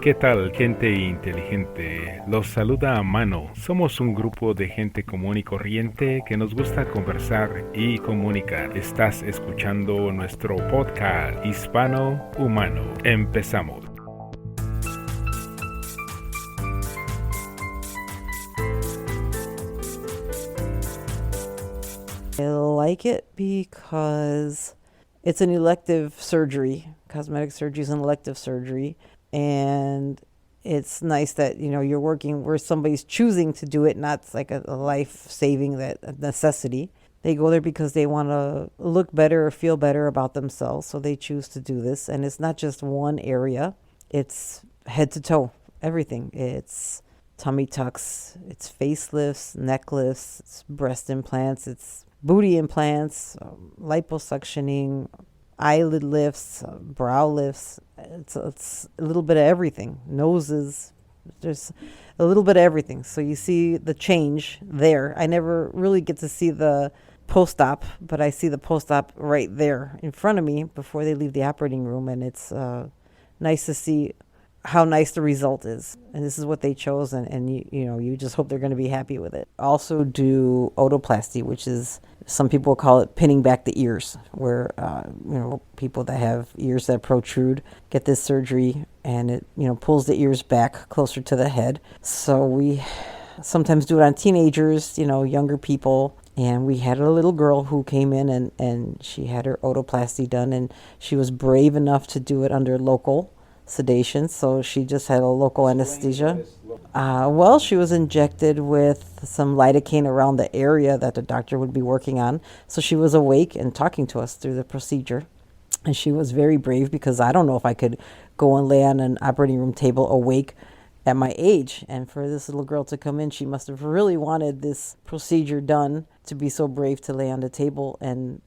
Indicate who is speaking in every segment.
Speaker 1: ¿Qué tal, gente inteligente? Los saluda MANO. Somos un grupo de gente común y corriente que nos gusta conversar y comunicar. Estás escuchando nuestro podcast Hispano Humano. Empezamos.
Speaker 2: I like it because it's an elective surgery. Cosmetic surgery is an elective surgery. And it's nice that, you're working where somebody's choosing to do it, not like a life-saving a necessity. They go there because they want to look better or feel better about themselves, so they choose to do this. And it's not just one area. It's head to toe, everything. It's tummy tucks, it's facelifts, neck lifts, it's breast implants, it's booty implants, liposuctioning, eyelid lifts, brow lifts. It's a little bit of everything. Noses, there's a little bit of everything. So you see the change there. I never really get to see the post-op, but I see the post-op right there in front of me before they leave the operating room, and it's nice to see how nice the result is. And this is what they chose, and you just hope they're going to be happy with it. Also do otoplasty, which is, some people call it pinning back the ears, where people that have ears that protrude get this surgery, and it pulls the ears back closer to the head. So we sometimes do it on teenagers, younger people. And we had a little girl who came in and she had her otoplasty done, and she was brave enough to do it under local sedation, so she just had a local anesthesia. Well, she was injected with some lidocaine around the area that the doctor would be working on, so she was awake and talking to us through the procedure. And she was very brave, because I don't know if I could go and lay on an operating room table awake at my age. And for this little girl to come in, she must have really wanted this procedure done to be so brave to lay on the table and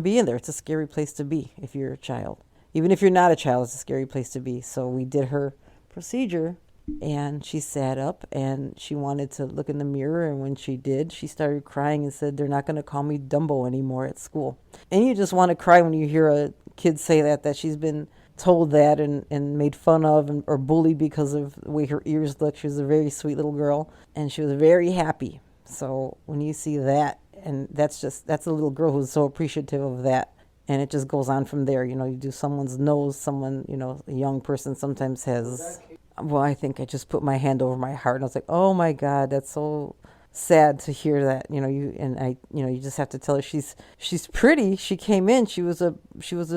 Speaker 2: be in there. It's a scary place to be if you're a child. Even if you're not a child, it's a scary place to be. So we did her procedure, and she sat up, and she wanted to look in the mirror. And when she did, she started crying and said, "They're not going to call me Dumbo anymore at school." And you just want to cry when you hear a kid say that she's been told that and made fun of or bullied because of the way her ears look. She was a very sweet little girl, and she was very happy. So when you see that, and that's a little girl who's so appreciative of that. And it just goes on from there. You do someone's nose, someone, a young person sometimes has, well, I think I just put my hand over my heart, and I was like, oh my God, that's so sad to hear that. You just have to tell her she's pretty. She came in, she was a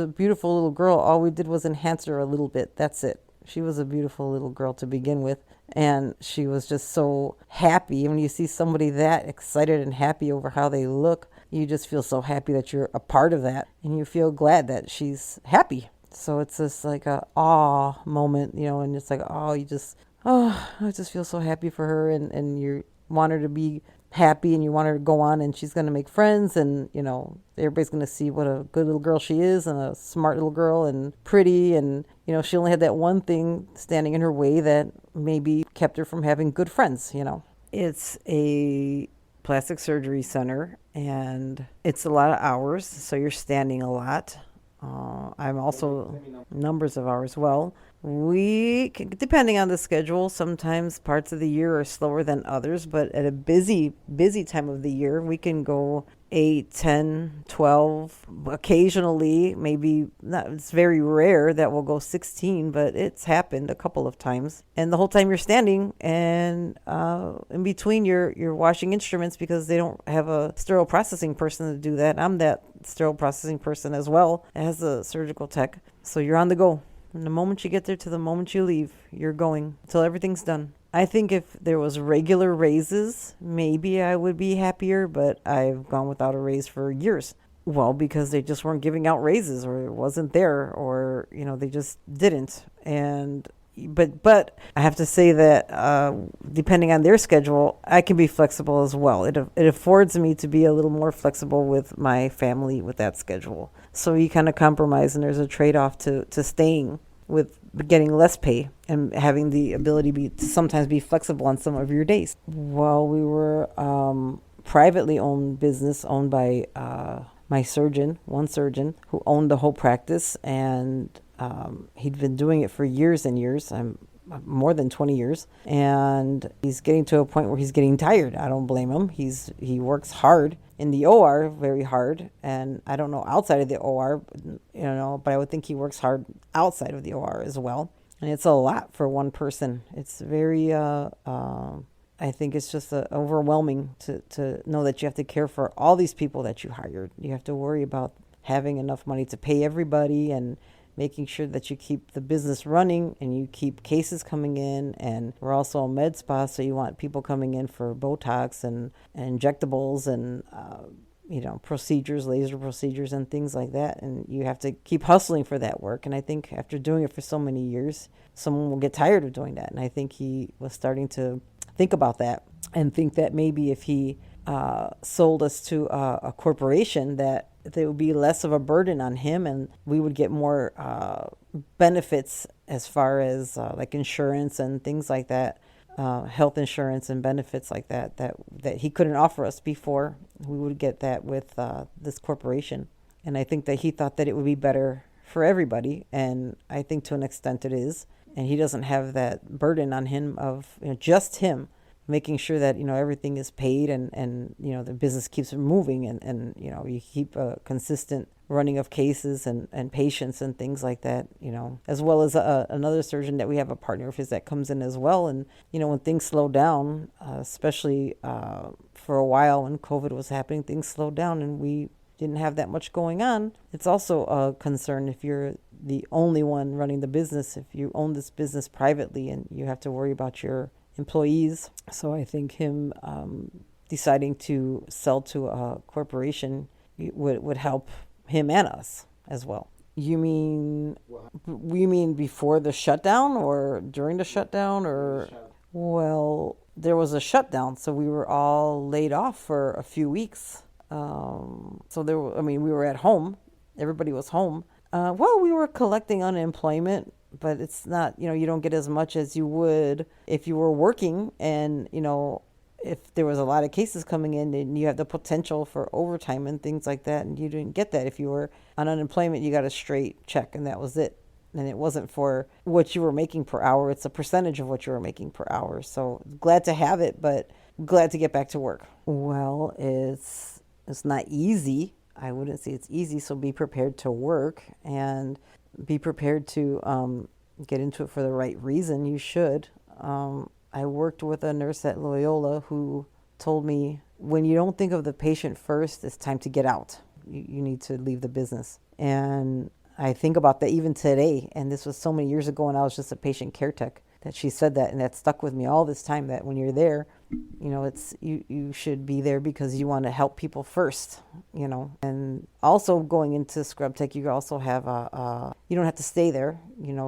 Speaker 2: beautiful little girl. All we did was enhance her a little bit. That's it. She was a beautiful little girl to begin with. And she was just so happy. When you see somebody that excited and happy over how they look, you just feel so happy that you're a part of that, and you feel glad that she's happy. So it's just like a awe moment, and it's like, I just feel so happy for her, and you want her to be happy, and you want her to go on, and she's going to make friends, and, everybody's going to see what a good little girl she is, and a smart little girl, and pretty, and, she only had that one thing standing in her way that maybe kept her from having good friends, It's a plastic surgery center, and it's a lot of hours, so you're standing a lot. I'm also numbers of hours. Well, depending on the schedule, sometimes parts of the year are slower than others, but at a busy time of the year, we can go 8, 10, 12, occasionally, maybe not. It's very rare that we'll go 16, but it's happened a couple of times. And the whole time you're standing, and in between you're washing instruments, because they don't have a sterile processing person to do that. I'm that sterile processing person as well as a surgical tech. So you're on the go. From the moment you get there to the moment you leave, you're going until everything's done. I think if there was regular raises, maybe I would be happier, but I've gone without a raise for years. Well, because they just weren't giving out raises, or it wasn't there, or, they just didn't. But I have to say that depending on their schedule, I can be flexible as well. It affords me to be a little more flexible with my family with that schedule. So you kind of compromise, and there's a trade-off to staying with getting less pay and having the ability to sometimes be flexible on some of your days. Well, we were privately owned business owned by my surgeon, one surgeon, who owned the whole practice, and he'd been doing it for years and years. More than 20 years, and he's getting to a point where he's getting tired. I don't blame him. He works hard in the OR, very hard, and I don't know outside of the OR, but I would think he works hard outside of the OR as well. And it's a lot for one person. It's very, I think it's just overwhelming to know that you have to care for all these people that you hired. You have to worry about having enough money to pay everybody and making sure that you keep the business running and you keep cases coming in. And we're also a med spa, so you want people coming in for Botox and injectables and procedures, laser procedures and things like that. And you have to keep hustling for that work. And I think after doing it for so many years, someone will get tired of doing that. And I think he was starting to think about that and think that maybe if he sold us to a corporation, that there would be less of a burden on him and we would get more benefits as far as like insurance and things like that, health insurance and benefits like that he couldn't offer us before. We would get that with this corporation. And I think that he thought that it would be better for everybody. And I think to an extent it is. And he doesn't have that burden on him of just him making sure that everything is paid and the business keeps moving and you keep a consistent running of cases and patients and things like that, as well as another surgeon that we have, a partner of his that comes in as well. And when things slow down, especially for a while when COVID was happening, things slowed down and we didn't have that much going on. It's also a concern if you're the only one running the business, if you own this business privately and you have to worry about your employees. So I think him deciding to sell to a corporation would help him and us as well. You mean before the shutdown or during the shutdown or? Well, there was a shutdown, so we were all laid off for a few weeks. We were at home. Everybody was home. We were collecting unemployment, but it's not, you don't get as much as you would if you were working. And, if there was a lot of cases coming in, and you have the potential for overtime and things like that. And you didn't get that. If you were on unemployment, you got a straight check and that was it. And it wasn't for what you were making per hour. It's a percentage of what you were making per hour. So glad to have it, but glad to get back to work. Well, it's not easy. I wouldn't say it's easy. So be prepared to work and be prepared to get into it for the right reason. You should. I worked with a nurse at Loyola who told me, when you don't think of the patient first, it's time to get out. You need to leave the business. And I think about that even today. And this was so many years ago when I was just a patient care tech that she said that. And that stuck with me all this time, that when you're there, it's you should be there because you want to help people first, And also going into scrub tech, you also have you don't have to stay there.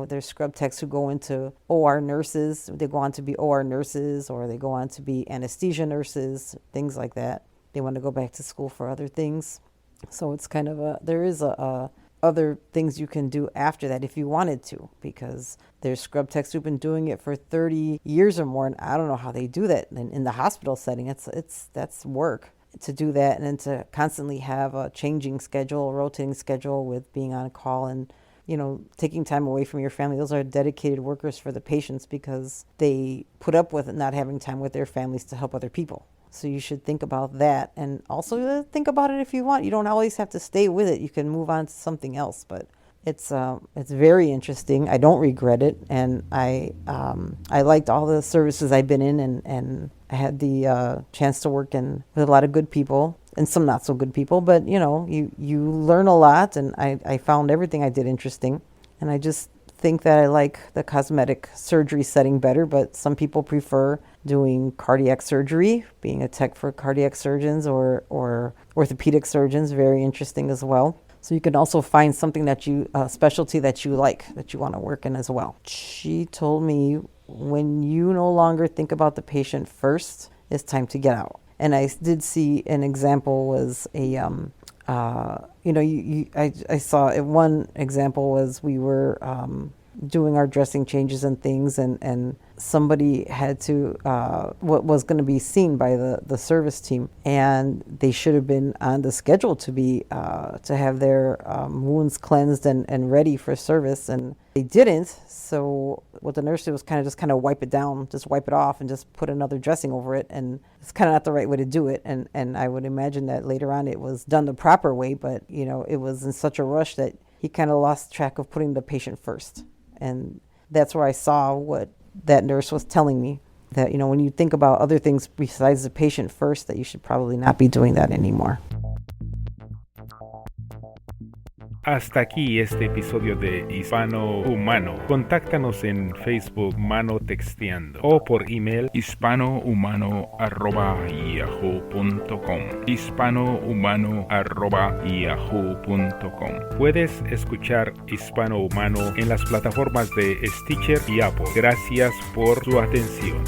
Speaker 2: There's scrub techs who go into OR nurses. They go on to be OR nurses, or they go on to be anesthesia nurses, things like that. They want to go back to school for other things. So it's kind of there is other things you can do after that if you wanted to, because there's scrub techs who've been doing it for 30 years or more, and I don't know how they do that in the hospital setting. That's work to do that, and then to constantly have a changing schedule, a rotating schedule with being on call and taking time away from your family. Those are dedicated workers for the patients because they put up with not having time with their families to help other people. So you should think about that, and also think about it if you want. You don't always have to stay with it. You can move on to something else, but it's very interesting. I don't regret it, and I liked all the services I've been in, and I had the chance to work with a lot of good people and some not so good people. But you learn a lot, and I found everything I did interesting, and I just think that I like the cosmetic surgery setting better, but some people prefer doing cardiac surgery, being a tech for cardiac surgeons or orthopedic surgeons. Very interesting as well. So you can also find something that specialty that you like, that you want to work in as well. She told me, when you no longer think about the patient first, it's time to get out. And I did see an example was I saw one example was we were doing our dressing changes and things, and somebody had to, what was going to be seen by the service team, and they should have been on the schedule to be, to have their wounds cleansed and ready for service, and they didn't. So what the nurse did was kind of wipe it down, just wipe it off and just put another dressing over it. And it's kind of not the right way to do it. And I would imagine that later on it was done the proper way, but it was in such a rush that he kind of lost track of putting the patient first. And that's where I saw what that nurse was telling me, that, when you think about other things besides the patient first, that you should probably not be doing that anymore.
Speaker 1: Hasta aquí este episodio de Hispano Humano. Contáctanos en Facebook Mano Texteando o por email hispanohumano@yahoo.com hispanohumano@yahoo.com. Puedes escuchar Hispano Humano en las plataformas de Stitcher y Apple. Gracias por su atención.